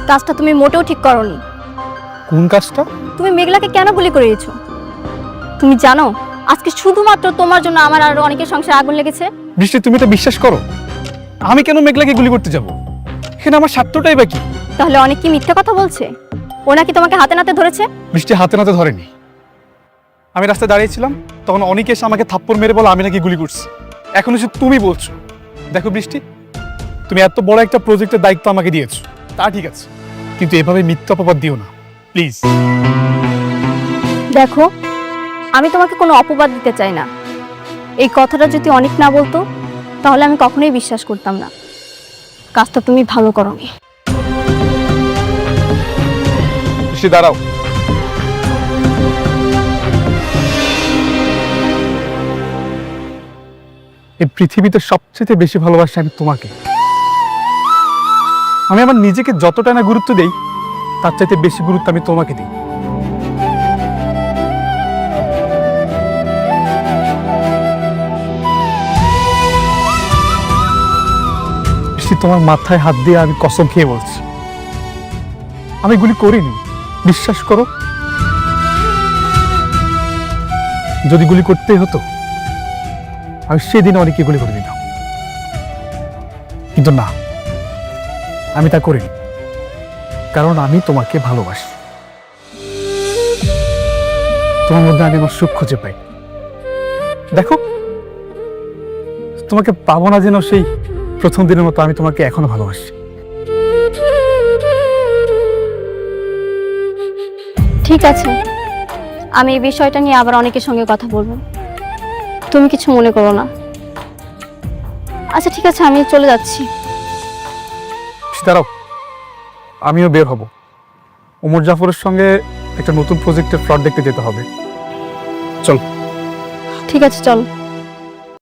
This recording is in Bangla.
কাজটা তুমি মোটেও ঠিক করোনি। কোন কাজটা? তুমি মেঘলাকে কেন গুলি করিয়েছো? তুমি জানো আজকে শুধুমাত্র তোমার জন্য আমার আর অনেকের সংসারে আগুন লেগেছে। বৃষ্টি, তুমি এটা বিশ্বাস করো? আমি কেন মেঘলাকে গুলি করতে যাব? এখানে আমার স্বার্থটাই বাকি। তাহলে অনেক কি মিথ্যা কথা বলছে? ও নাকি তোমাকে হাতে নাতে ধরেছে? বৃষ্টি হাতে নাতে ধরেনি। আমি রাস্তায় দাঁড়িয়েছিলাম, তখন অনেকে এসে আমাকে থাপ্পড় মেরে বলে আমি নাকি গুলি করছি। এখন এসে তুমি বলছো। দেখো বৃষ্টি, তুমি এত বড় একটা প্রজেক্টের দায়িত্ব আমাকে দিয়েছো, তা ঠিক আছে, কিন্তু এভাবে মিথ্যা অপবাদ দিও না প্লিজ। দেখো, আমি তোমাকে কোনো অপবাদ দিতে চাই না। এই কথাটা যদি অনেক না বলতো তাহলে আমি কখনোই বিশ্বাস করতাম না। কাজটা তুমি ভালো করোনি। বৃষ্টি দাঁড়াও। এই পৃথিবীতে সবচেয়ে বেশি ভালোবাসি আমি তোমাকে। আমি আমার নিজেকে যতটা না গুরুত্ব দেই, তার চাইতে বেশি গুরুত্ব আমি তোমাকে দিই। বৃষ্টি, তোমার মাথায় হাত দিয়ে আমি কসম খেয়ে বলছি, আমি গুলি করিনি। বিশ্বাস করো, যদি গুলি করতেই হতো আমি সেদিন অনেকে গুলি করে দিতাম, কিন্তু না, আমি তা করিনি, কারণ আমি তোমাকে ভালোবাসি। তোমার মধ্যে আমি আমার সুখ খুঁজে পাই। দেখো, তোমাকে পাবো না যেন সেই প্রথম দিনের মতো, আমি তোমাকে এখনো ভালোবাসি। ঠিক আছে, আমি এই বিষয়টা নিয়ে আবার অনেকের সঙ্গে কথা বলবো, তুমি কিছু মনে করো না। আচ্ছা ঠিক আছে, আমি চলে যাচ্ছি। দাঁড়াও, আমিও বের হব। ওমর জাফরের সঙ্গে একটা নতুন প্রজেক্টের ফ্লট দেখতে যেতে হবে। চল। ঠিক আছে, চল।